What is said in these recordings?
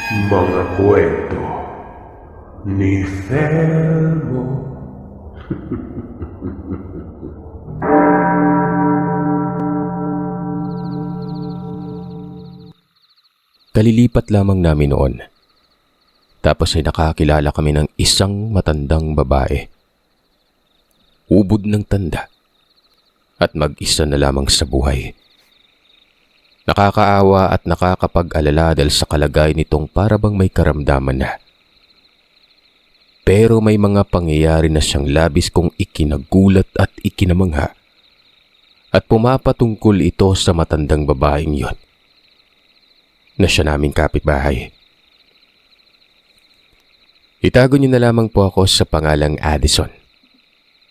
Mga kwento ni Fermo. Kalilipat lamang namin noon. Tapos ay nakakilala kami ng isang matandang babae. Ubod ng tanda at mag-isa na lamang sa buhay. Nakakaawa at nakakapag-alala dahil sa kalagay nitong parabang may karamdaman na. Pero may mga pangyayari na siyang labis kong ikinagulat at ikinamangha. At pumapatungkol ito sa matandang babaeng yon na siya naming kapitbahay. Itago niyo na lamang po ako sa pangalang Addison,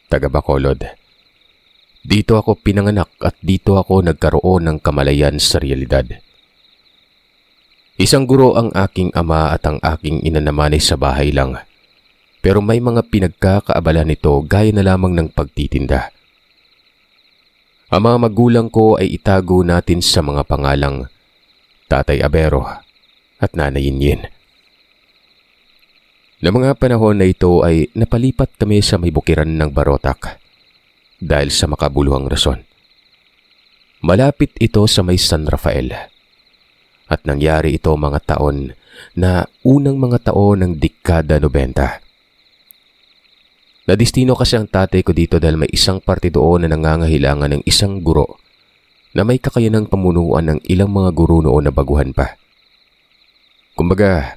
taga Bacolod. Dito ako pinanganak at dito ako nagkaroon ng kamalayan sa realidad. Isang guro ang aking ama at ang aking ina naman ay sa bahay lang. Pero may mga pinagkakaabala nito gaya na lamang ng pagtitinda. Ang mga magulang ko ay itago natin sa mga pangalang Tatay Abero at Nanay Yinyin. Na mga panahon na ito ay napalipat kami sa may bukiran ng Barotac dahil sa makabuluhang rason. Malapit ito sa may San Rafael at nangyari ito mga taon na unang mga taon ng dekada 90. Nadistino kasi ang tatay ko dito dahil may isang parte doon na nangangailangan ng isang guro na may kakayanang pamunuan ng ilang mga guro noon na baguhan pa. Kumbaga,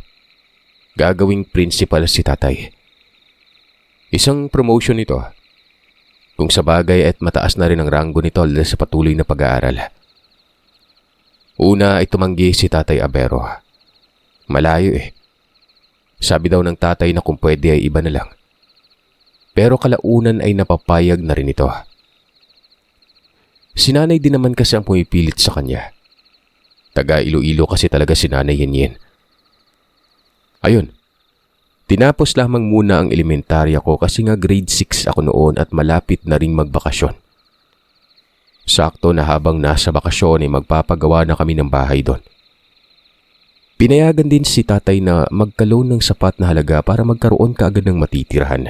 gagawing principal si tatay. Isang promotion ito. Kung sa bagay at mataas na rin ang ranggo nito dahil sa patuloy na pag-aaral. Una ay tumanggi si Tatay Abero. Malayo eh. Sabi daw ng tatay na kung pwede ay iba na lang. Pero kalaunan ay napapayag na rin ito. Si Nanay din naman kasi ang pumipilit sa kanya. Taga Iloilo kasi talaga si Nanay Yinyin. Ayun. Tinapos lamang muna ang elementarya ko kasi nga grade 6 ako noon at malapit na ring magbakasyon. Sakto na habang nasa bakasyon ay magpapagawa na kami ng bahay doon. Pinayagan din si tatay na magka-loan ng sapat na halaga para magkaroon kaagad ng matitirahan.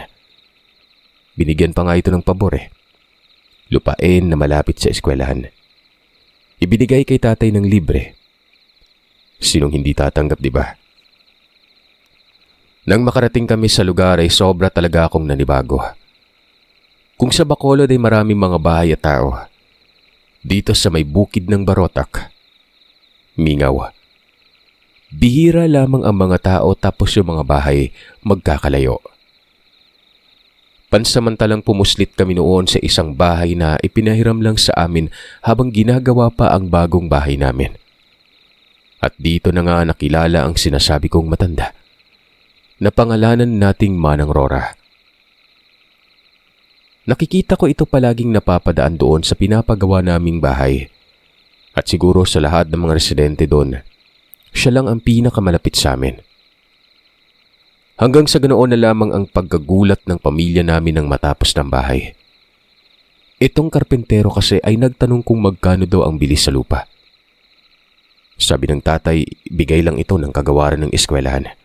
Binigyan pa nga ito ng pabor eh. Lupain na malapit sa eskwelahan. Ibinigay kay tatay ng libre. Sinong hindi tatanggap, di ba? Nang makarating kami sa lugar ay sobra talaga akong nanibago. Kung sa Bacolod ay maraming mga bahay at tao, dito sa may bukid ng Barotac, mingaw. Bihira lamang ang mga tao tapos yung mga bahay magkakalayo. Pansamantalang pumuslit kami noon sa isang bahay na ipinahiram lang sa amin habang ginagawa pa ang bagong bahay namin. At dito na nga nakilala ang sinasabi kong matanda na pangalanan nating Manang Rora. Nakikita ko ito palaging napapadaan doon sa pinapagawa naming bahay. At siguro sa lahat ng mga residente doon, siya lang ang pinakamalapit sa amin. Hanggang sa ganoon na lamang ang pagkagulat ng pamilya namin nang matapos ng bahay. Itong karpentero kasi ay nagtanong kung magkano daw ang bilis sa lupa. Sabi ng tatay, bigay lang ito ng kagawaran ng eskwelahan.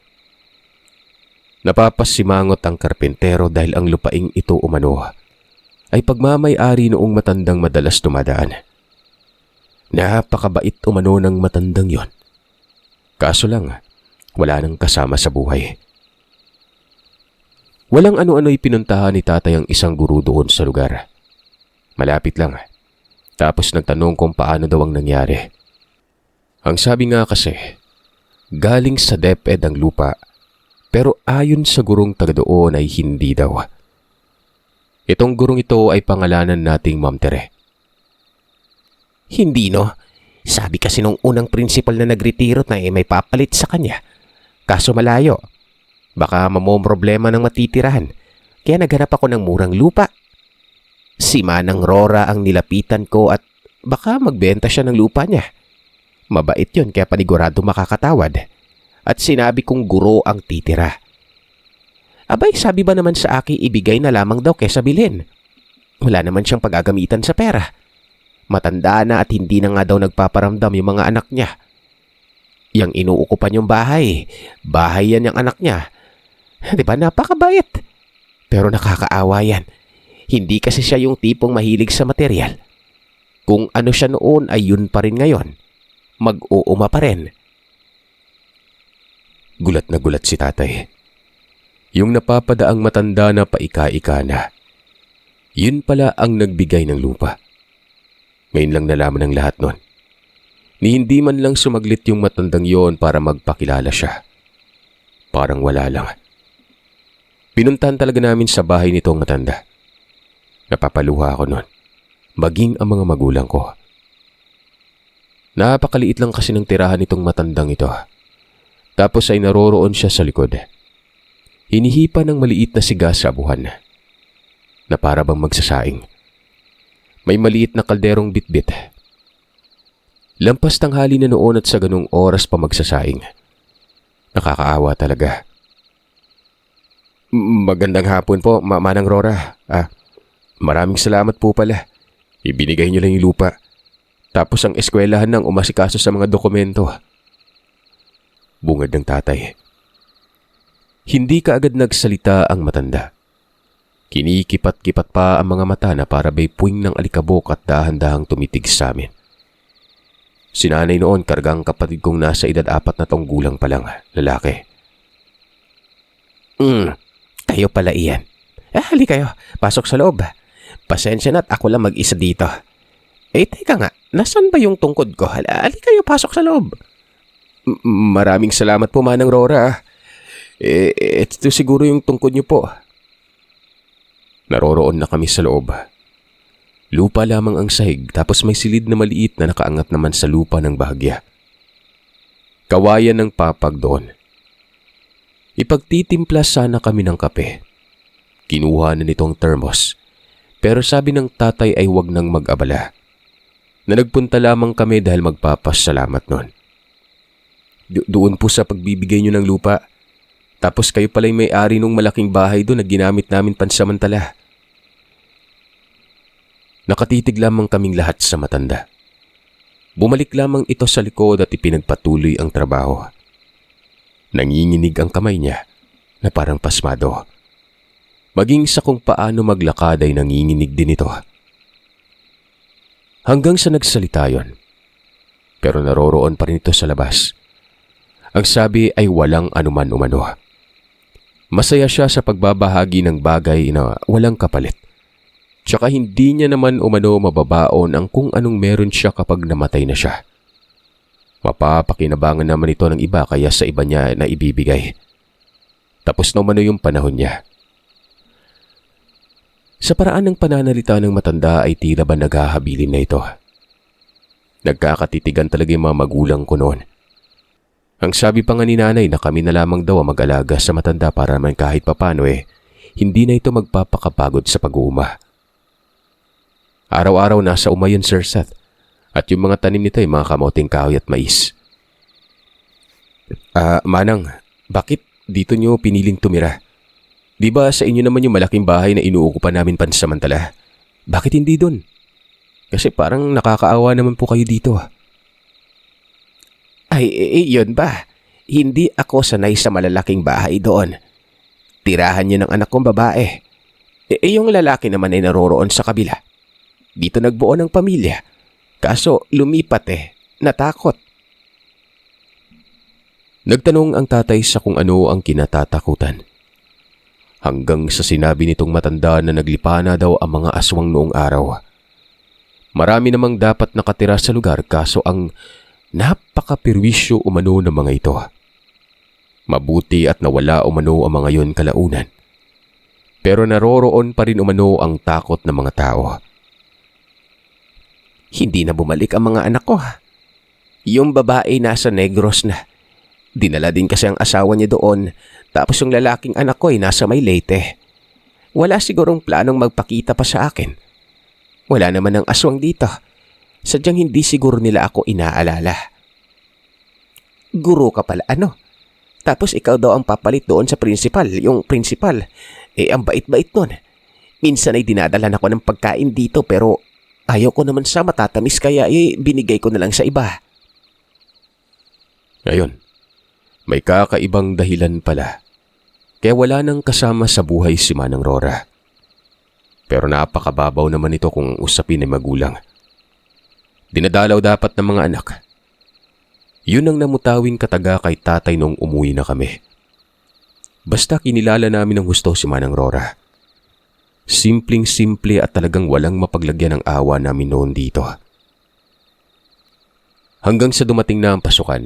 Napapasimangot ang karpentero dahil ang lupaing ito umano ay pagmamay-ari noong matandang madalas dumadaan. Napakabait umano ng matandang yon. Kaso lang, wala nang kasama sa buhay. Walang ano-ano'y pinuntahan ni tatay ang isang guro doon sa lugar. Malapit lang. Tapos nagtanong kung paano daw ang nangyari. Ang sabi nga kasi, galing sa DepEd ang lupa. Pero ayon sa gurong taga doon ay hindi daw. Itong gurong ito ay pangalanan nating Ma'am Tere. Hindi no. Sabi kasi nung unang principal na nagretiro na may papalit sa kanya. Kaso malayo. Baka problema ng matitirahan. Kaya naghanap ako ng murang lupa. Si Manang Rora ang nilapitan ko at baka magbenta siya ng lupa niya. Mabait yun kaya panigurado makakatawad. At sinabi kong guro ang titira. Abay, sabi ba naman sa akin ibigay na lamang daw kesa bilhin. Wala naman siyang pagagamitan sa pera. Matanda na at hindi na nga daw nagpaparamdam yung mga anak niya. Yang inuukupan yung bahay. Bahay yan yung anak niya. Di ba napakabait? Pero nakakaawa yan. Hindi kasi siya yung tipong mahilig sa material. Kung ano siya noon ay yun pa rin ngayon. Mag-uuma pa rin. Gulat na gulat si tatay. Yung napapadaang matanda na paika-ika na. Yun pala ang nagbigay ng lupa. Ngayon lang nalaman ng lahat nun. Ni hindi man lang sumaglit yung matandang yon para magpakilala siya. Parang wala lang. Pinuntahan talaga namin sa bahay nitong matanda. Napapaluha ako nun. Maging ang mga magulang ko. Napakaliit lang kasi ng tirahan nitong matandang ito. Tapos ay naroroon siya sa likod. Hinihipa ng maliit na siga sa abuhan. Na para bang magsasaing. May maliit na kalderong bitbit. Lampas tanghali na noon at sa ganung oras pa magsasaing. Nakakaawa talaga. Magandang hapon po, Manang Rora. Maraming salamat po pala. Ibinigay niyo lang yung lupa. Tapos ang eskwelahan nang umasikaso sa mga dokumento. Bungad ng tatay. Hindi kaagad nagsalita ang matanda. Kinikipat-kipat pa ang mga mata na para bay puwing ng alikabok at dahan-dahang tumitig sa amin. Si nanay noon kargang kapatid kong nasa edad 4 na taong gulang pa lang, lalaki. Kayo pala iyan. Hali kayo, pasok sa loob. Pasensya na't ako lang mag-isa dito. Teka nga, nasan ba yung tungkod ko? Hali kayo, pasok sa loob. Maraming salamat po, Manang Rora. Ito siguro yung tungkod niyo po. Naroroon na kami sa loob. Lupa lamang ang sahig tapos may silid na maliit na nakaangat naman sa lupa ng bahagya. Kawayan ng papag doon. Ipagtitimpla sana kami ng kape. Kinuha na nitong thermos. Pero sabi ng tatay ay wag nang mag-abala. Na nagpunta lamang kami dahil magpapasalamat nun. Doon po sa pagbibigay nyo ng lupa. Tapos kayo pala'y may-ari nung malaking bahay doon na ginamit namin pansamantala. Nakatitig lamang kaming lahat sa matanda. Bumalik lamang ito sa likod at ipinagpatuloy ang trabaho. Nanginginig ang kamay niya na parang pasmado. Maging sa kung paano maglakad ay nanginginig din ito. Hanggang sa nagsalita yon. Pero naroroon pa rin ito sa labas. Ang sabi ay walang anuman umano. Masaya siya sa pagbabahagi ng bagay na walang kapalit. Tsaka hindi niya naman umano mababaon ang kung anong meron siya kapag namatay na siya. Mapapakinabangan naman ito ng iba kaya sa iba niya na ibibigay. Tapos na umano yung panahon niya. Sa paraan ng pananalita ng matanda ay tila ba naghahabilin na ito. Nagkakatitigan talaga yung mga magulang ko noon. Ang sabi pa nga ni nanay na kami na lamang daw ang mag-alaga sa matanda para naman kahit papano hindi na ito magpapakapagod sa pag-uuma. Araw-araw nasa umayon Sir Seth at yung mga tanim nito ay mga kamoting kahoy at mais. Manang, bakit dito nyo piniling tumira? Di ba sa inyo naman yung malaking bahay na inuukupan namin pansamantala? Bakit hindi dun? Kasi parang nakakaawa naman po kayo dito. Yun ba? Hindi ako sanay sa malalaking bahay doon. Tirahan niyo ng anak kong babae. Yung lalaki naman ay naroroon sa kabila. Dito nagbuo ng pamilya. Kaso lumipat natakot. Nagtanong ang tatay sa kung ano ang kinatatakutan. Hanggang sa sinabi nitong matanda na naglipa na daw ang mga aswang noong araw. Marami namang dapat nakatira sa lugar kaso ang napakapirwisyo umano ng mga ito. Mabuti at nawala umano ang mga yon kalaunan. Pero naroroon pa rin umano ang takot ng mga tao. Hindi na bumalik ang mga anak ko. Yung babae nasa Negros na. Dinala din kasi ang asawa niya doon. Tapos yung lalaking anak ko ay nasa may Leyte. Wala sigurong planong magpakita pa sa akin. Wala naman ang aswang dito. Sadyang hindi siguro nila ako inaalala. Guro ka pala Tapos ikaw daw ang papalit doon sa principal. Yung principal, ang bait-bait nun. Minsan ay dinadala na ako ng pagkain dito pero ayaw ko naman sa matatamis kaya binigay ko na lang sa iba. Ngayon, may kakaibang dahilan pala. Kaya wala nang kasama sa buhay si Manang Rora. Pero napakababaw naman ito kung usapin ay magulang. Dinadalaw dapat ng mga anak. Yun ang namutawing kataga kay tatay nung umuwi na kami. Basta kinilala namin ng gusto si Manang Rora. Simpleng-simple at talagang walang mapaglagyan ng awa namin noon dito. Hanggang sa dumating na ang pasukan,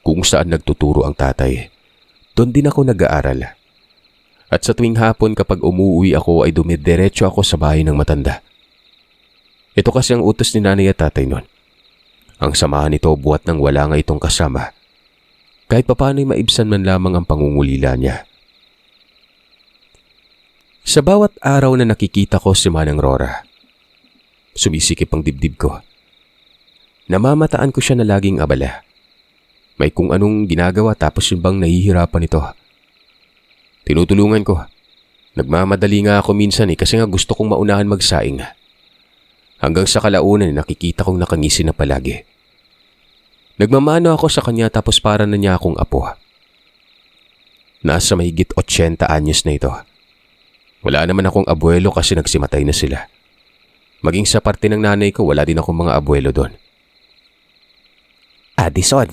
kung saan nagtuturo ang tatay, doon din ako nag-aaral. At sa tuwing hapon kapag umuwi ako ay dumidiretso ako sa bahay ng matanda. Ito kasi ang utos ni nanay at tatay noon. Ang samahan nito buhat nang wala nga itong kasama. Kahit papano'y maibsan man lamang ang pangungulila niya. Sa bawat araw na nakikita ko si Manang Rora, sumisikip ang dibdib ko. Namamataan ko siya na laging abala. May kung anong ginagawa tapos yung bang nahihirapan ito. Tinutulungan ko. Nagmamadali nga ako minsan kasi nga gusto kong maunahan magsaing. Hanggang sa kalaunan nakikita kong nakangisi na palagi. Nagmamano ako sa kanya tapos para na niya akong apo. Nasa mahigit 80 anyos na ito. Wala naman akong abuelo kasi nagsimatay na sila. Maging sa parte ng nanay ko wala din akong mga abuelo doon. Addison,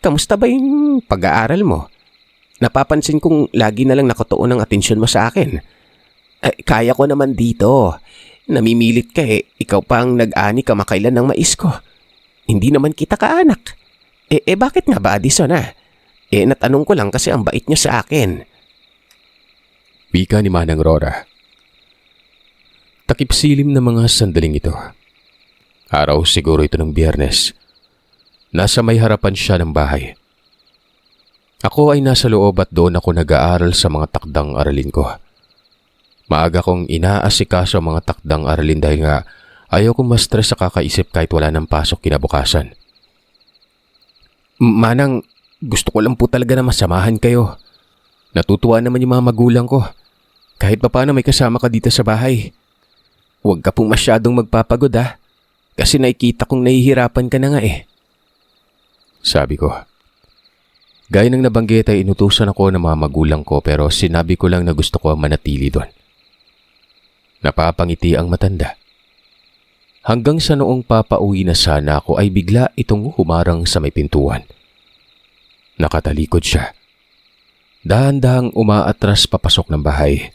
kamusta ba yung pag-aaral mo? Napapansin kong lagi na lang nakatuon ang atensyon mo sa akin. Kaya ko naman dito. Namimilit ka ikaw pa ang nag-ani kamakailan ng mais ko. Hindi naman kita kaanak. Bakit nga ba, Addison natanong ko lang kasi ang bait niya sa akin. Wika ni Manang Rora. Takip silim na mga sandaling ito. Araw siguro ito ng Biyernes. Nasa may harapan siya ng bahay. Ako ay nasa loob at doon ako nag-aaral sa mga takdang aralin ko. Maaga kong inaasikaso ang mga takdang aralin dahil nga ayaw kong ma-stress sa kakaisip kahit wala ng pasok kinabukasan. Manang, gusto ko lang po talaga na masamahan kayo. Natutuwa naman yung mga magulang ko. Kahit papaano may kasama ka dito sa bahay. Huwag ka pong masyadong magpapagod kasi nakikita kong nahihirapan ka na nga Sabi ko. Gaya ng nabanggit ay inutusan ako ng mga magulang ko pero sinabi ko lang na gusto ko manatili doon. Napapangiti ang matanda. Hanggang sa noong papauwi na sana ako ay bigla itong humarang sa may pintuan. Nakatalikod siya. Dahan-dahang umaatras papasok ng bahay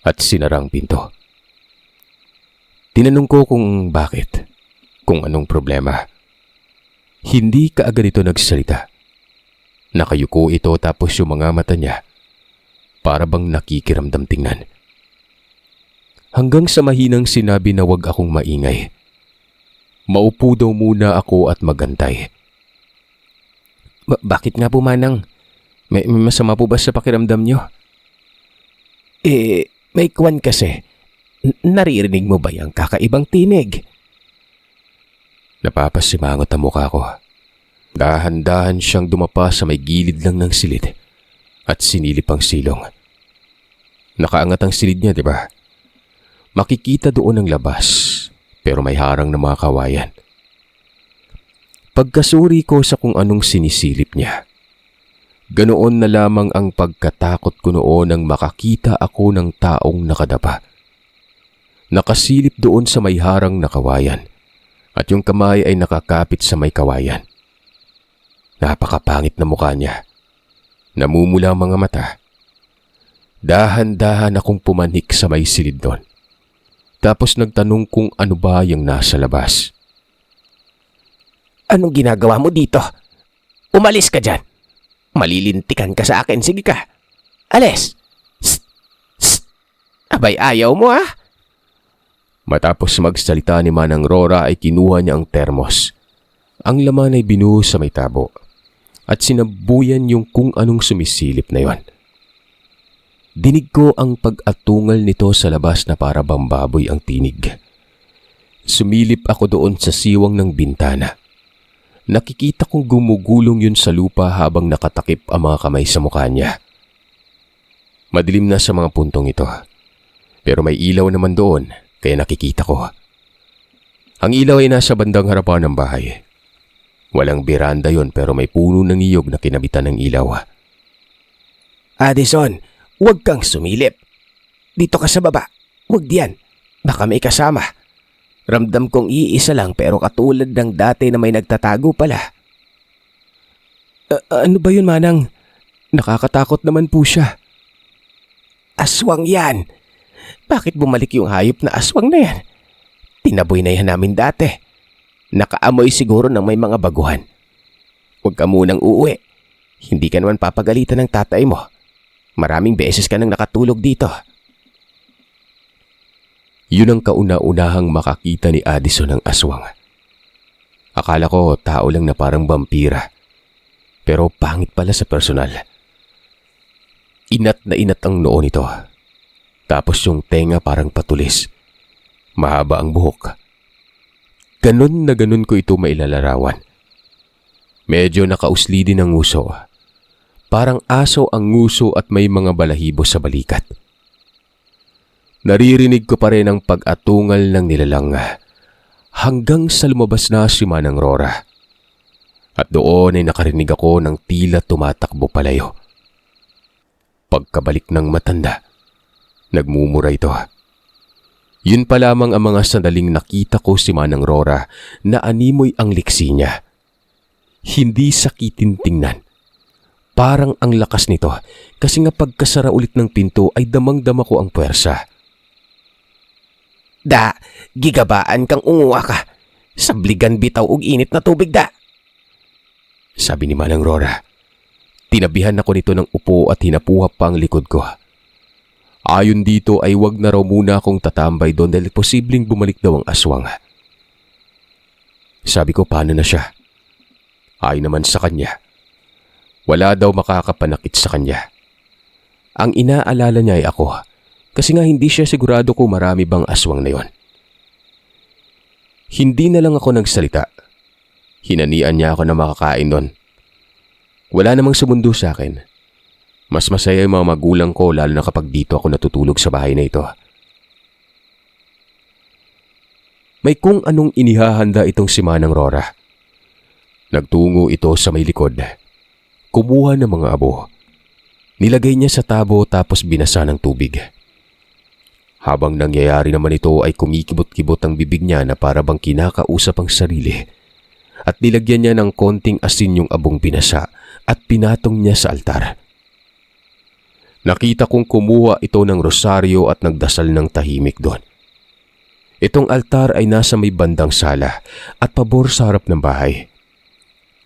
at sinarang pinto. Tinanong ko kung bakit, kung anong problema. Hindi kaagad ito nagsalita. Nakayuko ito tapos yung mga mata niya para bang nakikiramdam tingnan. Hanggang sa mahinang sinabi na wag akong maingay. Maupo daw muna ako at magantay. Bakit nga po, Manang? May masama po ba sa pakiramdam niyo? May kwan kasi. Naririnig mo ba yung kakaibang tinig? Napapasimangot ang mukha ko. Dahan-dahan siyang dumapa sa may gilid lang ng silid at sinilip ang silong. Nakaangat ang silid niya, di ba? Makikita doon ang labas pero may harang na mga kawayan. Pagkasuri ko sa kung anong sinisilip niya, ganoon na lamang ang pagkatakot ko noon nang makakita ako ng taong nakadapa. Nakasilip doon sa may harang na kawayan at yung kamay ay nakakapit sa may kawayan. Napakapangit na mukha niya. Namumula ang mga mata. Dahan-dahan akong pumanik sa may silid doon. Tapos nagtanong kung ano ba yung nasa labas. Anong ginagawa mo dito? Umalis ka dyan. Malilintikan ka sa akin. Sige ka. Alis. Psst. Psst. Abay, ayaw mo Matapos magsalita ni Manang Rora ay kinuha niya ang termos. Ang laman ay binuhos sa may tabo at sinabuyan yung kung anong sumisilip na yon. Dinig ko ang pag-atungal nito sa labas na para bang baboy ang tinig. Sumilip ako doon sa siwang ng bintana. Nakikita kong gumugulong yun sa lupa habang nakatakip ang mga kamay sa mukha niya. Madilim na sa mga puntong ito. Pero may ilaw naman doon kaya nakikita ko. Ang ilaw ay nasa bandang harapan ng bahay. Walang beranda yon pero may puno ng niyog na kinabitan ng ilaw. Addison, huwag kang sumilip. Dito ka sa baba. Huwag diyan. Baka may kasama. Ramdam kong iisa lang pero katulad ng dati na may nagtatago pala. Ano ba yun, Manang? Nakakatakot naman po siya. Aswang yan. Bakit bumalik yung hayop na aswang na yan? Tinaboy na yan namin dati. Nakaamoy siguro ng may mga baguhan. Huwag ka munang uuwi. Hindi ka naman papagalitan ng tatay mo. Maraming beses ka nang nakatulog dito. Yun ang kauna-unahang makakita ni Addison ng aswang. Akala ko tao lang na parang vampira. Pero pangit pala sa personal. Inat na inat ang noo nito. Tapos yung tenga parang patulis. Mahaba ang buhok. Ganon na ganon ko ito mailalarawan. Medyo nakausli din ang nguso. Parang aso ang nguso at may mga balahibo sa balikat. Naririnig ko pa rin ang pag-atungal ng nilalang hanggang sa lumabas na si Manang Rora. At doon ay nakarinig ako ng tila tumatakbo palayo. Pagkabalik ng matanda, nagmumura ito. Yun pa lamang ang mga sandaling nakita ko si Manang Rora na animoy ang liksi niya. Hindi sakitin tingnan. Parang ang lakas nito kasi nga pagkasara ulit ng pinto ay damang-dama ko ang puwersa. Da, gigabaan kang unguwa ka. Sabligan bitaw og init na tubig da. Sabi ni Manang Rora. Tinabihan ako nito ng upo at hinapuhap pa ang likod ko. Ayon dito ay wag na raw muna akong tatambay doon dahil posibleng bumalik daw ang aswang. Sabi ko paano na siya? Ayon naman sa kanya. Wala daw makakapanakit sa kanya. Ang inaalala niya ay ako kasi nga hindi siya sigurado kung marami bang aswang na yon. Hindi na lang ako nagsalita. Hinanian niya ako na makakain doon. Wala namang sumundo sa akin. Mas masaya yung mga magulang ko lalo na kapag dito ako natutulog sa bahay na ito. May kung anong inihahanda itong si Manang Rora. Nagtungo ito sa may likod. Kumuha ng mga abo. Nilagay niya sa tabo tapos binasa ng tubig. Habang nangyayari naman ito ay kumikibot-kibot ang bibig niya na para bang kinakausap ang sarili. At nilagyan niya ng konting asin yung abong binasa at pinatong niya sa altar. Nakita kong kumuha ito ng rosaryo at nagdasal ng tahimik doon. Itong altar ay nasa may bandang sala at pabor sa harap ng bahay.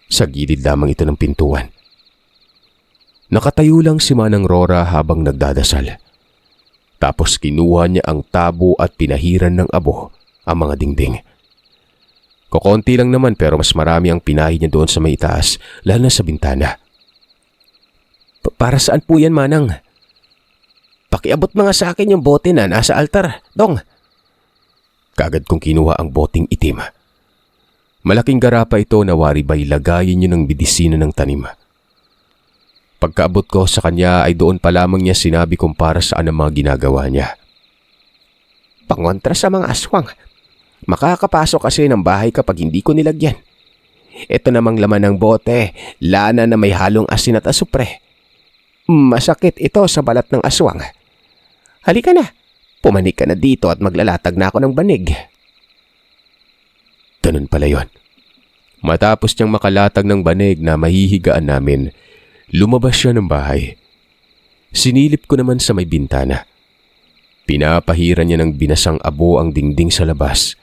Sa gilid lamang ito ng pintuan. Nakatayo lang si Manang Rora habang nagdadasal. Tapos kinuha niya ang tabo at pinahiran ng abo ang mga dingding. Kokonti lang naman pero mas marami ang pinahi niya doon sa may itaas, lalo na sa bintana. Para saan po yan, Manang? Pakiabot mga sa akin yung bote na nasa altar, Dong. Kagad kong kinuha ang boteng itim. Malaking garapa ito na wari ba'y lagayin niyo ng bidisina ng tanim. Pagkaabot ko sa kanya ay doon pa lamang niya sinabi kung para saan ang mga ginagawa niya. Pangontra sa mga aswang. Makakapasok kasi ng bahay kapag hindi ko nilagyan. Ito namang laman ng bote, lana na may halong asin at asupre. Masakit ito sa balat ng aswang. Halika na, pumanik ka na dito at maglalatag na ako ng banig. Ganun pala yon. Matapos niyang makalatag ng banig na mahihigaan namin, lumabas siya ng bahay. Sinilip ko naman sa may bintana. Pinapahiran niya ng binasang abo ang dingding sa labas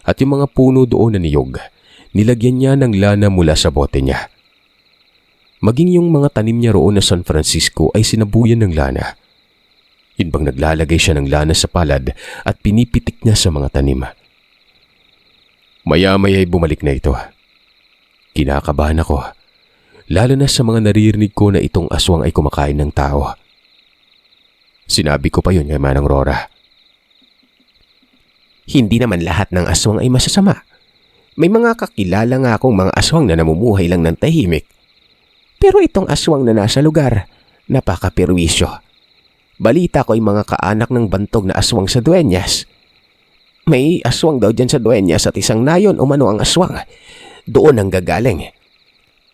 at yung mga puno doon na niyog, nilagyan niya ng lana mula sa bote niya. Maging yung mga tanim niya roon na San Francisco ay sinabuyan ng lana. Yun bang naglalagay siya ng lana sa palad at pinipitik niya sa mga tanim. Maya-maya ay bumalik na ito. Kinakabahan ako, lalo na sa mga naririnig ko na itong aswang ay kumakain ng tao. Sinabi ko pa yun kay Manang Rora. Hindi naman lahat ng aswang ay masasama. May mga kakilala nga akong mga aswang na namumuhay lang ng tahimik. Pero itong aswang na nasa lugar, napakapirwisyo. Balita ko ay mga kaanak ng bantog na aswang sa Dueñas. May aswang daw dyan sa Dueñas at isang nayon umano ang aswang. doon ang gagaling.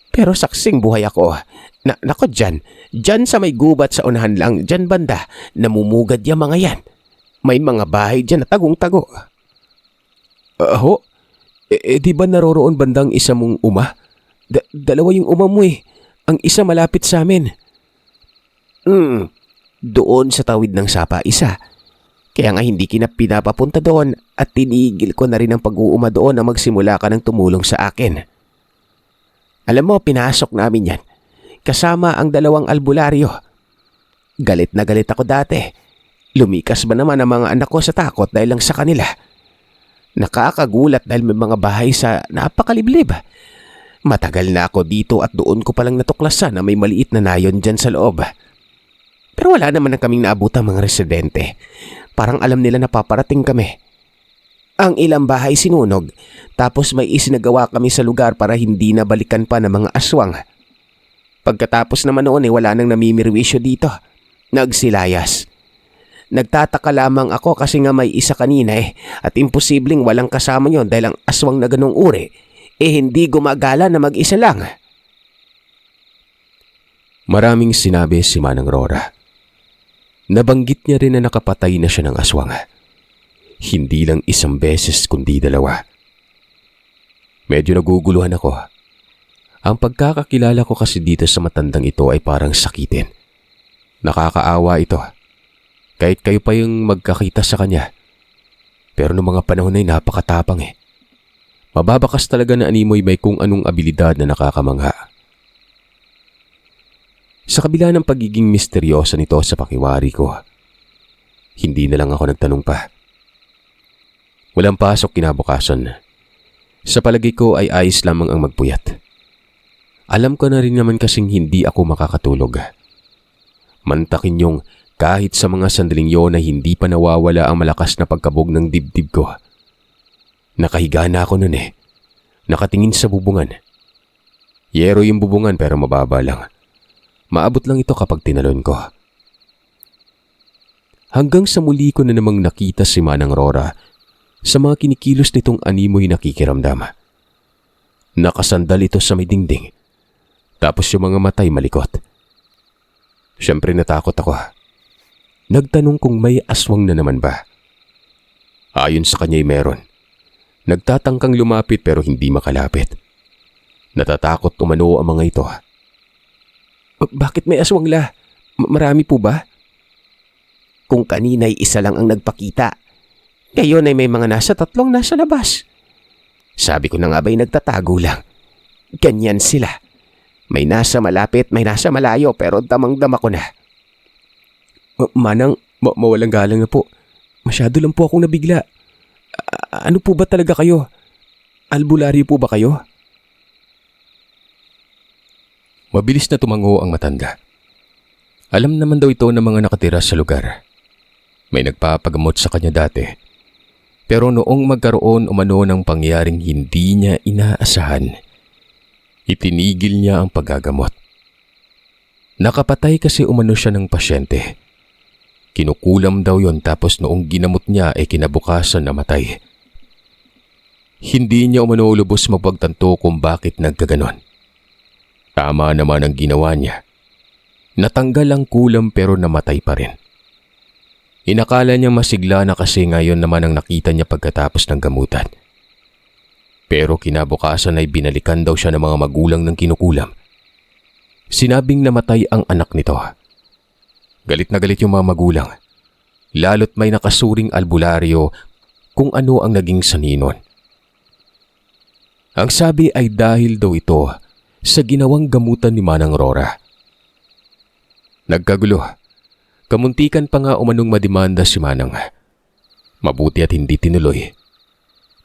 Pero saksing buhay ako. Nako dyan sa may gubat sa unahan lang, dyan banda, namumugad yung mga yan. May mga bahay dyan na tagong-tago. Ho? Di ba naroroon bandang isa mong uma? Dalawa yung uma mo eh. Ang isa malapit sa amin. Doon sa tawid ng sapa isa. Kaya nga hindi kita pinapapunta doon at tinigil ko na rin ang pag-uuma doon na magsimula ka ng tumulong sa akin. Alam mo, pinasok namin yan. Kasama ang 2 albularyo. Galit na galit ako dati. Lumikas ba naman ang mga anak ko sa takot dahil lang sa kanila? Nakakagulat dahil may mga bahay sa napakaliblib. Matagal na ako dito at doon ko palang natuklasan na may maliit na nayon dyan sa loob. Pero wala naman na kaming naabutang mga residente. Parang alam nila na paparating kami. Ang ilang bahay sinunog, tapos may isinagawa kami sa lugar para hindi na balikan pa ng mga aswang. Pagkatapos naman noon wala nang namimirwisyo dito. Nagsilayas. Nagtataka lamang ako kasi nga may isa kanina at imposibleng walang kasama yon dahil ang aswang na ganong uri hindi gumagala na mag-isa lang. Maraming sinabi si Manang Rora. Nabanggit niya rin na nakapatay na siya ng aswang. Hindi lang 1 beses kundi 2. Medyo naguguluhan ako. Ang pagkakakilala ko kasi dito sa matandang ito ay parang sakitin. Nakakaawa ito. Kahit kayo pa yung magkakita sa kanya. Pero noong mga panahon ay napakatapang Mababakas talaga na animoy may kung anong abilidad na nakakamangha. Sa kabila ng pagiging misteryosa nito sa pakiwari ko, hindi na lang ako nagtanong pa. Walang pasok kinabukasan. Sa palagay ko ay ayos lamang ang magpuyat. Alam ko na rin naman kasing hindi ako makakatulog. Mantakin yung kahit sa mga sandaling yon ay hindi pa nawawala ang malakas na pagkabog ng dibdib ko. Nakahiga na ako nun Nakatingin sa bubungan. Yero yung bubungan pero mababa lang. Maabot lang ito kapag tinalon ko. Hanggang sa muli ko na namang nakita si Manang Rora sa mga kinikilos nitong animoy nakikiramdam. Nakasandal ito sa may dingding. Tapos yung mga matay malikot. Siyempre natakot ako. Nagtanong kung may aswang na naman ba. Ayon sa kanya'y meron. Nagtatangkang lumapit pero hindi makalapit. Natatakot umano ang mga ito. Bakit may aswang la? Marami po ba? Kung kanina'y isa lang ang nagpakita, ngayon ay may mga nasa 3 nasa labas. Sabi ko na nga ba'y nagtatago lang. Ganyan sila. May nasa malapit, may nasa malayo pero damang-dama ko na. Manang, mawalang galang na po. Masyado lang po akong nabigla. Ano po ba talaga kayo? Albularyo po ba kayo? Mabilis na tumango ang matanda. Alam naman daw ito ng mga nakatira sa lugar. May nagpapagamot sa kanya dati. Pero noong magkaroon umano ng pangyaring hindi niya inaasahan, itinigil niya ang paggagamot. Nakapatay kasi umano siya ng pasyente. Kinukulam daw yon tapos noong ginamot niya ay kinabukasan namatay. Hindi niya umano lubos mapagtanto kung bakit nagkaganon. Tama naman ang ginawa niya. Natanggal ang kulam pero namatay pa rin. Inakala niya masigla na kasi ngayon naman ang nakita niya pagkatapos ng gamutan. Pero kinabukasan ay binalikan daw siya ng mga magulang ng kinukulam. Sinabing namatay ang anak nito. Galit na galit yung mga magulang. Lalo't may nakasuring albularyo kung ano ang naging saninon. Ang sabi ay dahil daw ito sa ginawang gamutan ni Manang Rora. Nagkagulo. Kamuntikan pa nga umanong madimanda si Manang. Mabuti at hindi tinuloy.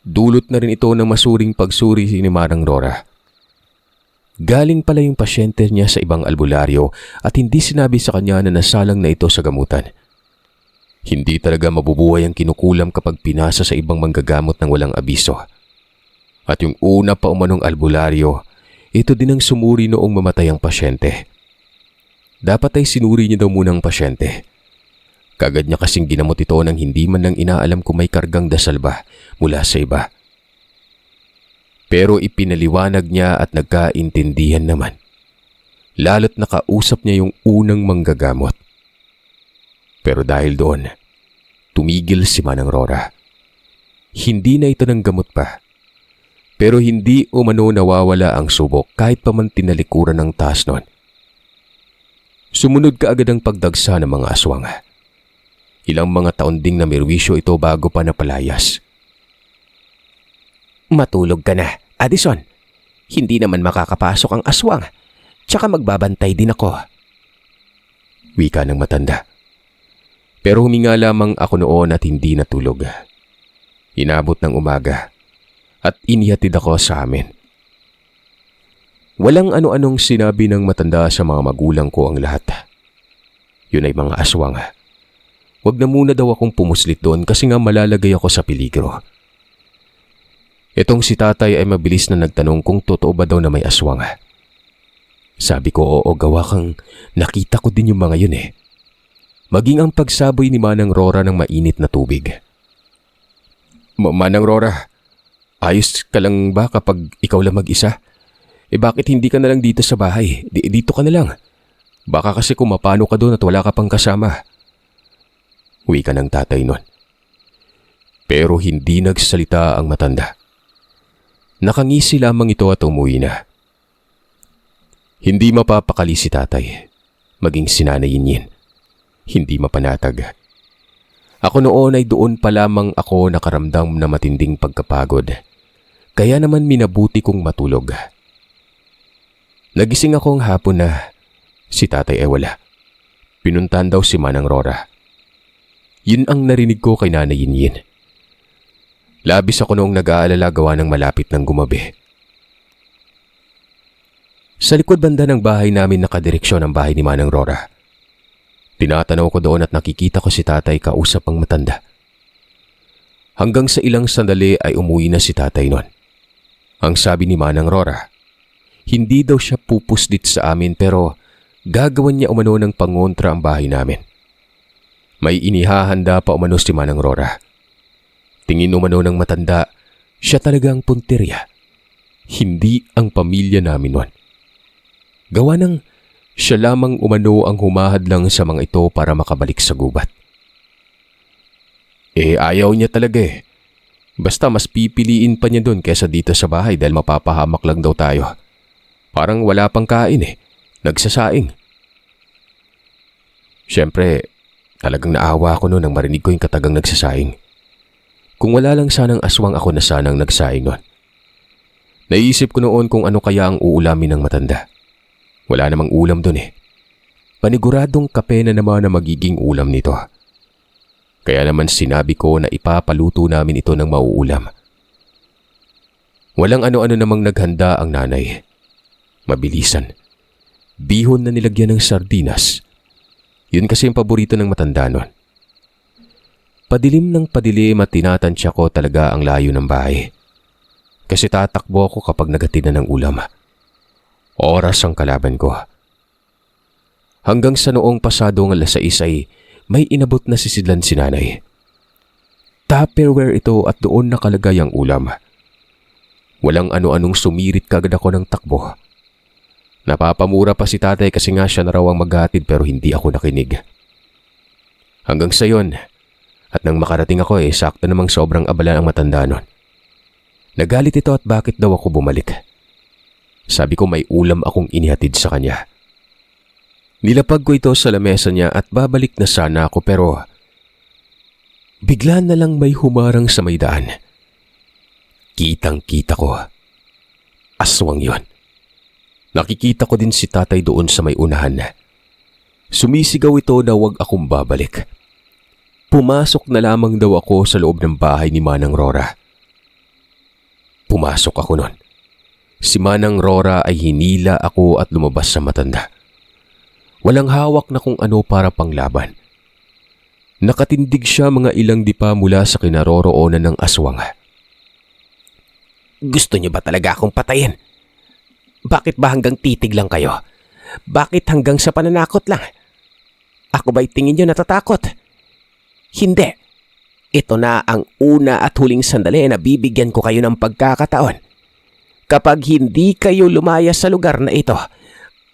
Dulot na rin ito ng masuring pagsuri ni Manang Rora. Galing pala yung pasyente niya sa ibang albularyo at hindi sinabi sa kanya na nasalang na ito sa gamutan. Hindi talaga mabubuhay ang kinukulam kapag pinasa sa ibang manggagamot ng walang abiso. At yung una pa umanong albularyo, ito din ang sumuri noong mamatay ang pasyente. Dapat ay sinuri niya daw muna ang pasyente. Kagad niya kasing ginamot ito nang hindi man lang inaalam kung may kargang dasal ba mula sa iba. Pero ipinaliwanag niya at nagkaintindihan naman. Lalo't nakausap niya yung unang manggagamot. Pero dahil doon, tumigil si Manang Rora. Hindi na ito ng gamot pa. Pero hindi umano nawawala ang subok kahit pa man tinalikuran ng taas nun. Sumunod kaagad ang pagdagsa ng mga aswang. Ilang mga taon ding namirwisyo ito bago pa napalayas. Matulog ka na, Addison. Hindi naman makakapasok ang aswang. Tsaka magbabantay din ako. Wika ng matanda. Pero huminga lamang ako noon at hindi natulog. Inabot ng umaga at inihatid ako sa amin. Walang ano-anong sinabi ng matanda sa mga magulang ko ang lahat. Yun ay mga aswang. Wag na muna daw akong pumuslit doon kasi nga malalagay ako sa peligro. Itong si tatay ay mabilis na nagtanong kung totoo ba daw na may aswang. Sabi ko, oo, gawa kang nakita ko din yung mga yun eh. Maging ang pagsaboy ni Manang Rora ng mainit na tubig. Manang Rora, ayos ka lang ba kapag ikaw lang mag-isa? Bakit hindi ka na lang dito sa bahay? Dito ka na lang. Baka kasi kung mapano ka doon at wala ka pang kasama. Wika ng tatay nun. Pero hindi nagsalita ang matanda. Nakangisi lamang ito at umuwi na. Hindi mapapakali si tatay, maging si Nanay Yinyin. Hindi mapanatag. Ako noon ay doon pa lamang ako nakaramdam na matinding pagkapagod. Kaya naman minabuti kong matulog. Nagising akong hapon na si tatay ay wala. Pinuntahan daw si Manang Rora. Yun ang narinig ko kay Nanay Yinyin. Labis ako noong nag-aalala gawa ng malapit ng gumabi. Sa likod banda ng bahay namin nakadireksyon ang bahay ni Manang Rora. Tinatanaw ko doon at nakikita ko si tatay kausap ang matanda. Hanggang sa ilang sandali ay umuwi na si tatay nun. Ang sabi ni Manang Rora, hindi daw siya pupuslit sa amin pero gagawan niya umano ng pangontra ang bahay namin. May inihahanda pa umano si Manang Rora. Tingin umano ng matanda, siya talaga ang punteriya. Hindi ang pamilya namin nun. Gawa ng siya lamang umano ang humahadlang sa mga ito para makabalik sa gubat. Ayaw niya talaga eh. Basta mas pipiliin pa niya doon kesa dito sa bahay dahil mapapahamak lang daw tayo. Parang wala pang kain eh. Nagsasaing. Siyempre, talagang naawa ako noon nang marinig ko yung katagang nagsasaing. Kung wala lang sanang aswang ako na sanang nagsaing noon. Naisip ko noon kung ano kaya ang uulamin ng matanda. Wala namang ulam doon eh. Paniguradong kape na naman na magiging ulam nito. Kaya naman sinabi ko na ipapaluto namin ito ng mauulam. Walang ano-ano namang naghanda ang nanay. Mabilisan. Bihon na nilagyan ng sardinas. Yun kasi yung paborito ng matanda nun. Padilim ng padilim at tinatansya ko talaga ang layo ng bahay. Kasi tatakbo ako kapag nagatid na ng ulam. Oras ang kalaban ko. Hanggang sa noong pasadong 6:00 ay may inabot na sisidlan si nanay. Tupperware ito at doon nakalagay ang ulam. Walang ano-anong sumirit kagad ako ng takbo. Napapamura pa si tatay kasi nga siya na raw ang maghatid pero hindi ako nakinig. Hanggang sa yon, at nang makarating ako sakto namang sobrang abala ang matanda nun. Nagalit ito at bakit daw ako bumalik. Sabi ko may ulam akong inihatid sa kanya. Nilapag ko ito sa lamesa niya at babalik na sana ako pero bigla na lang may humarang sa may daan. Kitang-kita ko. Aswang yon. Nakikita ko din si tatay doon sa may unahan. Sumisigaw ito na wag akong babalik. Pumasok na lamang daw ako sa loob ng bahay ni Manang Rora. Pumasok ako nun. Si Manang Rora ay hinila ako at lumabas sa matanda. Walang hawak na kung ano para panglaban. Nakatindig siya mga ilang dipa mula sa kinaroroonan ng aswang. Gusto niyo ba talaga akong patayin? Bakit ba hanggang titig lang kayo? Bakit hanggang sa pananakot lang? Ako ba'y tingin niyo natatakot? Hindi. Ito na ang una at huling sandali na bibigyan ko kayo ng pagkakataon. Kapag hindi kayo lumaya sa lugar na ito,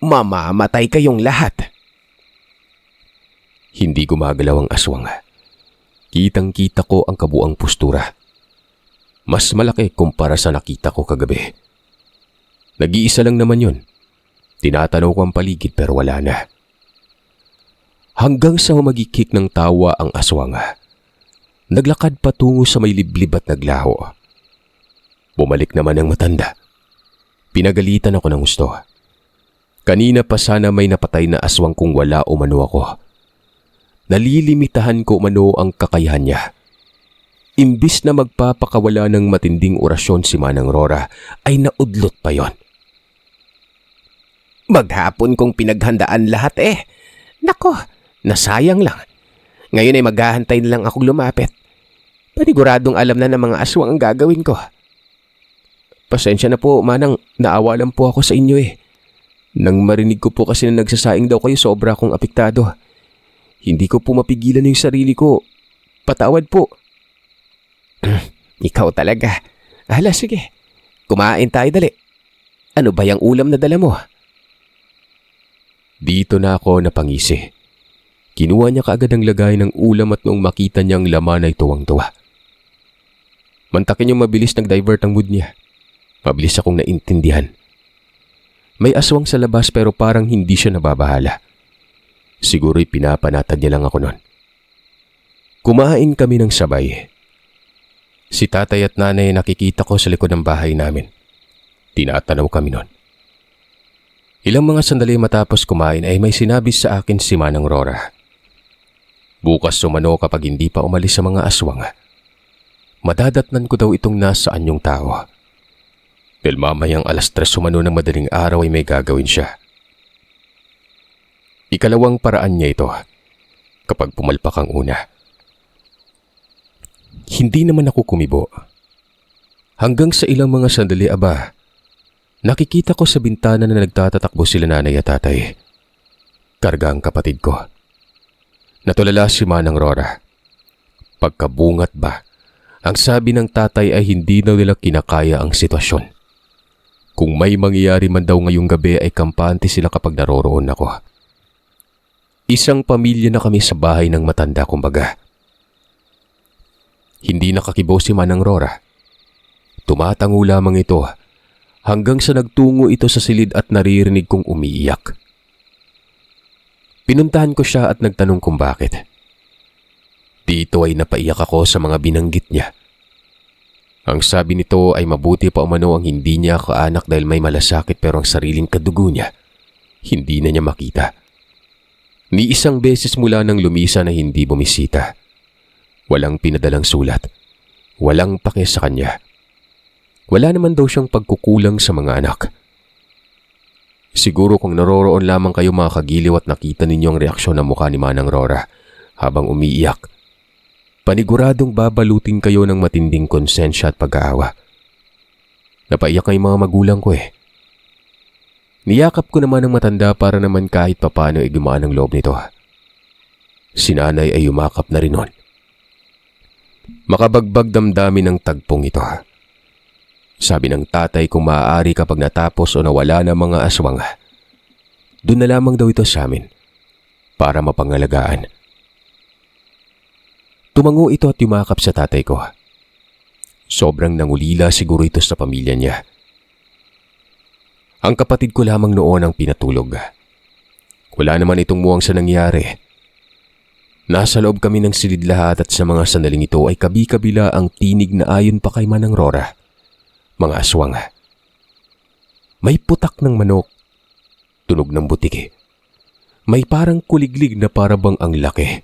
mamamatay kayong lahat. Hindi gumagalaw ang aswang. Kitang-kita ko ang kabuang postura. Mas malaki kumpara sa nakita ko kagabi. Nag-iisa lang naman yun. Tinatanaw ko ang paligid pero wala na. Hanggang sa humagikik ng tawa ang aswang. Naglakad patungo sa may liblib at naglaho. Bumalik naman ang matanda. Pinagalitan ako ng gusto. Kanina pa sana may napatay na aswang kung wala umano ako. Nalilimitahan ko umano ang kakayahan niya. Imbis na magpapakawala ng matinding orasyon si Manang Rora, ay naudlot pa yon. Maghapon kong pinaghandaan lahat eh. Nako, nasayang lang. Ngayon ay maghahantay na lang akong lumapit. Paniguradong alam na ng mga aswang ang gagawin ko. Pasensya na po, Manang, naawa lang po ako sa inyo eh. Nang marinig ko po kasi na nagsasaing daw kayo, sobra akong apektado. Hindi ko po mapigilan yung sarili ko. Patawad po. Ikaw talaga. Hala, sige. Kumain tayo dali. Ano ba yung ulam na dala mo? Dito na ako napangisi. Kinuha niya kaagad ang lagay ng ulam at noong makita niyang laman ay tuwang-tuwa. Mantakin yung mabilis nag-divert ang mood niya. Mabilis akong naintindihan. May aswang sa labas pero parang hindi siya nababahala. Siguro'y pinapanatag niya lang ako nun. Kumain kami ng sabay. Si tatay at nanay nakikita ko sa likod ng bahay namin. Tinatanaw kami nun. Ilang mga sandali matapos kumain ay may sinabi sa akin si Manang Rora. Bukas sumano kapag hindi pa umalis sa mga aswang. Madadatnan ko daw itong nasaan yung tao. Dahil mamayang 3:00 sumano ng madaling araw ay may gagawin siya. Ikalawang paraan niya ito kapag pumalpak ang una. Hindi naman ako kumibo. Hanggang sa ilang mga sandali nakikita ko sa bintana na nagtatatakbo sila nanay at tatay. Karga ang kapatid ko. Natulala si Manang Rora. Pagkabungat ang sabi ng tatay ay hindi daw nila kinakaya ang sitwasyon. Kung may mangyayari man daw ngayong gabi ay kampante sila kapag naroroon ako. Isang pamilya na kami sa bahay ng matanda kumbaga. Hindi nakakibo si Manang Rora. Tumatango lamang ito hanggang sa nagtungo ito sa silid at naririnig kong umiiyak. Pinuntahan ko siya at nagtanong kung bakit. Dito ay napaiyak ako sa mga binanggit niya. Ang sabi nito ay mabuti pa umano ang hindi niya kaanak dahil may malasakit pero ang sariling kadugo niya hindi na niya makita. Ni isang beses mula nang lumisa na hindi bumisita. Walang pinadalang sulat. Walang pake sa kanya. Wala naman daw siyang pagkukulang sa mga anak. Siguro kung naroroon lamang kayo mga kagiliw at nakita ninyo ang reaksyon ng mukha ni Manang Rora habang umiiyak, paniguradong babalutin kayo ng matinding konsensya at pag-aawa. Napaiyak ang mga magulang ko eh. Niyakap ko naman ang matanda para naman kahit papano ay gumaan ang loob nito. Si nanay ay yumakap na rin nun. Makabagbag damdamin ng tagpong ito. Sabi ng tatay kung maaari kapag natapos o nawala na mga aswang, doon na lamang daw ito sa amin para mapangalagaan. Tumango ito at yumakap sa tatay ko. Sobrang nangulila siguro ito sa pamilya niya. Ang kapatid ko lamang noon ang pinatulog. Wala naman itong muwang sa nangyari. Nasa loob kami ng silid lahat at sa mga sandaling ito ay kabi-kabila ang tinig na ayon pa kay Manang Rora. Mga aswang. May putak ng manok. Tunog ng butiki. May parang kuliglig na parabang ang laki.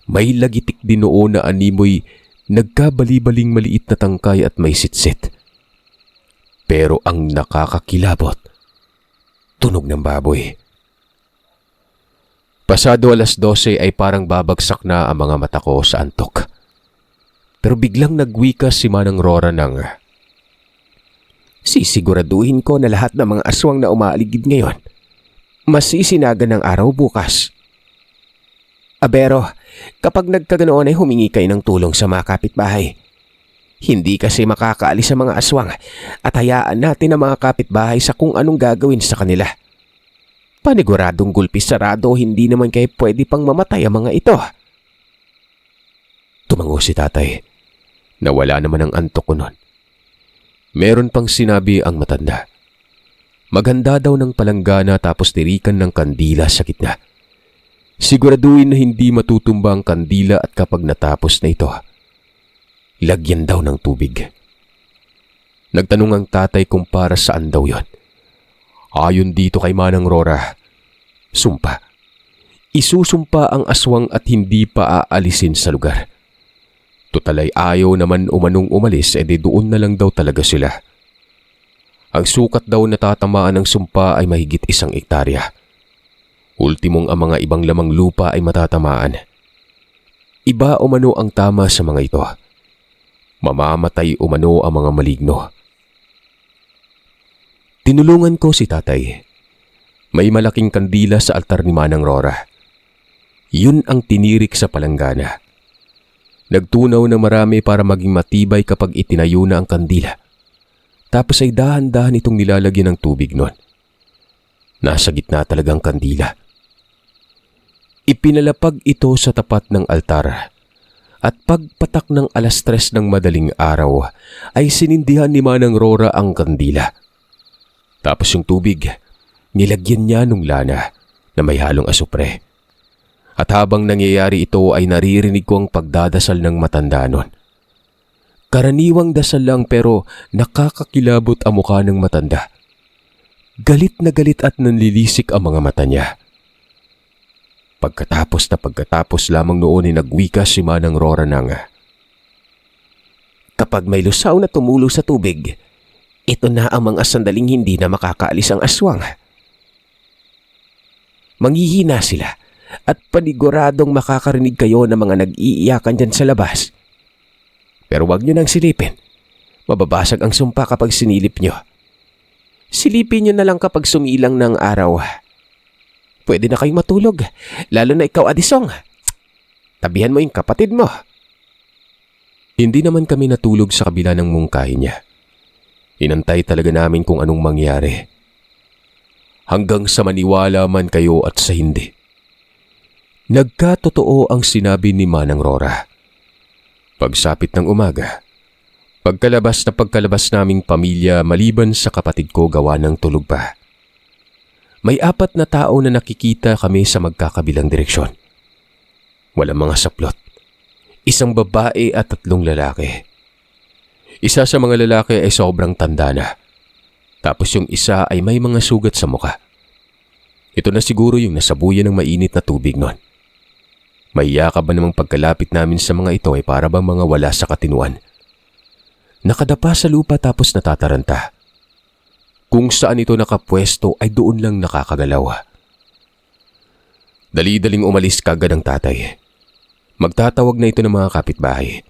May lagitik din noon na animoy nagkabali-baling maliit na tangkay at may sitsit. Pero ang nakakakilabot, tunog ng baboy. Pasado 12:00 ay parang babagsak na ang mga mata ko sa antok. Pero biglang nagwikas si Manang Rora ng, Sisiguraduhin ko na lahat ng mga aswang na umaaligid ngayon, masisinagan ng araw bukas. Abero, kapag nagkaganoon ay humingi kayo ng tulong sa mga kapitbahay. Hindi kasi makakaalis ang mga aswang at hayaan natin ang mga kapitbahay sa kung anong gagawin sa kanila. Paniguradong gulpis sarado, hindi naman kayo pwede pang mamatay ang mga ito. Tumango si tatay. Nawala naman ang antok ko nun. Meron pang sinabi ang matanda. Maganda daw ng palanggana tapos tirikan ng kandila sa gitna. Siguraduhin na hindi matutumba ang kandila at kapag natapos na ito, lagyan daw ng tubig. Nagtanong ang tatay kung para saan daw yon. Ayon dito kay Manang Rora, sumpa. Isusumpa ang aswang at hindi pa aalisin sa lugar. Tutal ay ayaw naman umanong umalis, edi doon na lang daw talaga sila. Ang sukat daw na tatamaan ng sumpa ay mahigit 1 hektarya. Ultimong ang mga ibang lamang lupa ay matatamaan. Iba umano ang tama sa mga ito. Mamamatay umano ang mga maligno. Tinulungan ko si tatay. May malaking kandila sa altar ni Manang Rora. Yun ang tinirik sa palanggana. Nagtunaw ng marami para maging matibay kapag itinayo na ang kandila. Tapos ay dahan-dahan itong nilalagyan ng tubig nun. Nasa gitna talagang kandila. Ipinalapag ito sa tapat ng altar. At pagpatak ng 3:00 ng madaling araw ay sinindihan ni Manang Rora ang kandila. Tapos yung tubig, nilagyan niya nung lana na may halong asupre. At habang nangyayari ito ay naririnig ko ang pagdadasal ng matanda nun. Karaniwang dasal lang pero nakakakilabot ang mukha ng matanda. Galit na galit at nanlilisik ang mga mata niya. Pagkatapos lamang noon ay nagwika si Manang Rora ng, kapag may lusaw na tumulo sa tubig, ito na ang mga sandaling hindi na makakaalis ang aswang. Manghihina sila at paniguradong makakarinig kayo ng mga nag-iiyakan dyan sa labas. Pero wag nyo nang silipin. Mababasag ang sumpa kapag sinilip nyo. Silipin nyo na lang kapag sumilang ng araw. Pwede na kayong matulog, lalo na ikaw, Adisong. Tabihan mo yung kapatid mo. Hindi naman kami natulog sa kabila ng mungkahi niya. Inantay talaga namin kung anong mangyari. Hanggang sa maniwala man kayo at sa hindi. Nagkatotoo ang sinabi ni Manang Rora. Pagsapit ng umaga, pagkalabas naming pamilya maliban sa kapatid ko gawa ng tulog pa. May 4 na tao na nakikita kami sa magkakabilang direksyon. Walang mga saplot. 1 babae at 3 lalaki. Isa sa mga lalaki ay sobrang tanda na. Tapos yung isa ay may mga sugat sa muka. Ito na siguro yung nasabuyan ng mainit na tubig nun. May yakab ba namang pagkalapit namin sa mga ito ay para bang mga wala sa katinuan. Nakadapa sa lupa tapos natataranta. Kung saan ito nakapwesto ay doon lang nakakagalaw. Dali-daling umalis kagad ang tatay. Magtatawag na ito ng mga kapitbahay.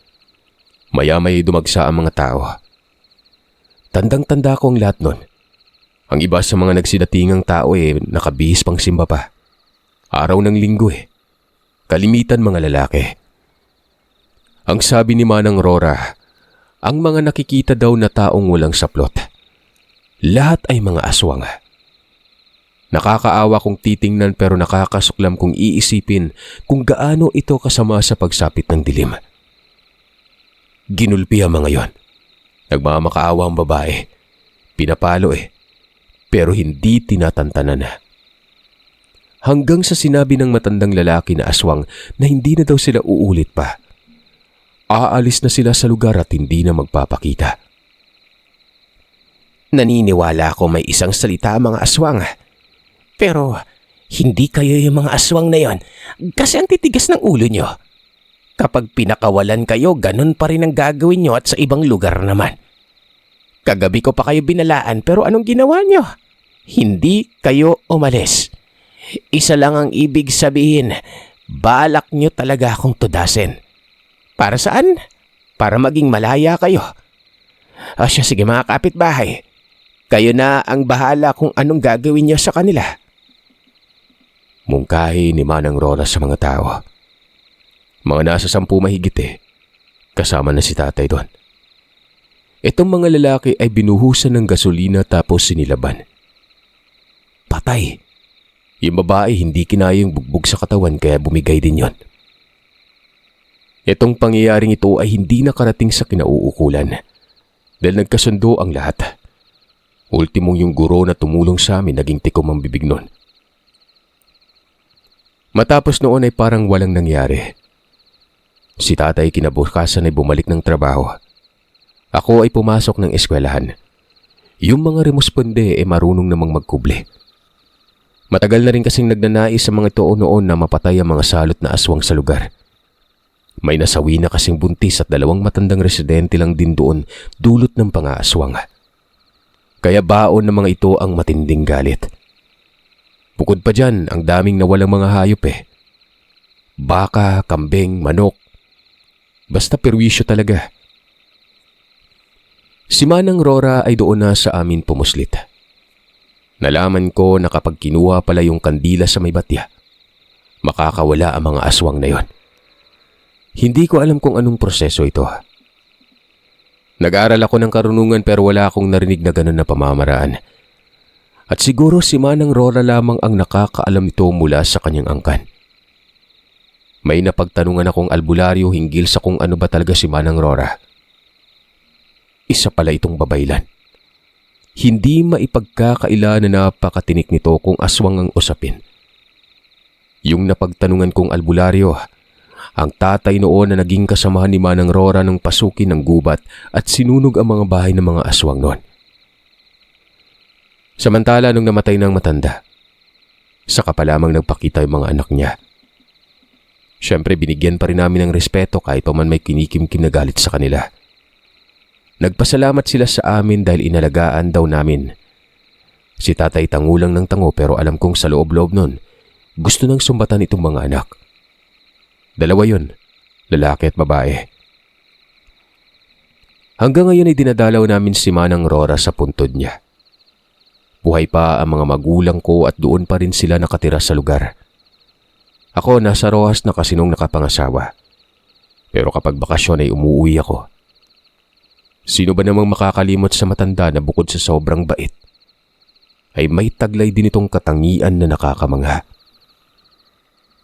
Maya-may dumagsa ang mga tao. Tandang-tanda ko ang lahat nun. Ang iba sa mga nagsidatingang tao nakabihis pang simba pa. Araw ng linggo Kalimitan mga lalaki. Ang sabi ni Manang Rora, ang mga nakikita daw na taong walang saplot. Lahat ay mga aswang. Nakakaawa kung titingnan pero nakakasuklam kung iisipin kung gaano ito kasama sa pagsapit ng dilim. Ginulpi ang mga yon. Nagmamakaawa ang babae. Pinapalo pero hindi tinatantanan. Hanggang sa sinabi ng matandang lalaki na aswang na hindi na daw sila uulit pa. Aalis na sila sa lugar at hindi na magpapakita. Naniniwala ako may isang salita ang mga aswang. Pero hindi kayo yung mga aswang na yon kasi ang titigas ng ulo nyo. Kapag pinakawalan kayo, ganun pa rin ang gagawin nyo at sa ibang lugar naman. Kagabi ko pa kayo binalaan pero anong ginawa nyo? Hindi kayo umalis. Isa lang ang ibig sabihin, balak nyo talaga akong tudasin. Para saan? Para maging malaya kayo. O siya, sige mga kapitbahay. Kayo na ang bahala kung anong gagawin niyo sa kanila. Mungkahi ni Manang Rora sa mga tao. Mga nasa 10 mahigit Kasama na si tatay doon. Itong mga lalaki ay binuhusan ng gasolina tapos sinilaban. Patay. Yung babae hindi kinaya yung bugbog sa katawan kaya bumigay din yon. Itong pangyayaring ito ay hindi nakarating sa kinauukulan dahil nagkasundo ang lahat. Ultimong yung guro na tumulong sa amin naging tikom ang bibig nun. Matapos noon ay parang walang nangyari. Si tatay kinabukasan ay bumalik ng trabaho. Ako ay pumasok ng eskwelahan. Yung mga remusponde ay marunong namang magkuble. Matagal na rin kasing nagnanais sa mga ito noon na mapatay ang mga salot na aswang sa lugar. May nasawi na kasing buntis at 2 matandang residente lang din doon dulot ng pangaaswang. Kaya baon ng mga ito ang matinding galit. Bukod pa dyan, ang daming nawalang mga hayop Baka, kambing, manok. Basta perwisyo talaga. Si Manang Rora ay doon na sa amin pumuslit. Nalaman ko na kapag kinuha pala yung kandila sa may batya, makakawala ang mga aswang na yon. Hindi ko alam kung anong proseso ito. Nag-aaral ako ng karunungan pero wala akong narinig na ganun na pamamaraan. At siguro si Manang Rora lamang ang nakakaalam nito mula sa kanyang angkan. May napagtanungan akong albularyo hinggil sa kung ano ba talaga si Manang Rora. Isa pala itong babaylan. Hindi maipagkakaila na napakatinik nito kung aswang ang usapin. Yung napagtanungan kong albularyo, ang tatay noon na naging kasamahan ni Manang Rora nung pasukin ng gubat at sinunog ang mga bahay ng mga aswang noon. Samantala nung namatay ng matanda, saka pa lamang nagpakita yung mga anak niya. Siyempre binigyan pa rin namin ng respeto kahit pa man may kinikim-kim na galit sa kanila. Nagpasalamat sila sa amin dahil inalagaan daw namin. Si tatay tangulang ng tango pero alam kong sa loob-loob nun, gusto nang sumbatan itong mga anak. 2 yun, lalaki at babae. Hanggang ngayon ay dinadalaw namin si Manang Rora sa puntod niya. Buhay pa ang mga magulang ko at doon pa rin sila nakatira sa lugar. Ako nasa Rojas na kasi nung nakapangasawa. Pero kapag bakasyon ay umuwi ako. Sino ba namang makakalimot sa matanda na bukod sa sobrang bait, ay may taglay din itong katangian na nakakamangha.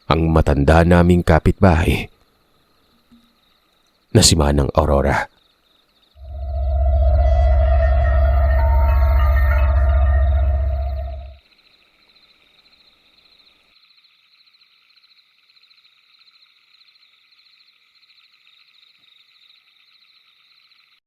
Ang matanda naming kapitbahay na si Manang Aurora.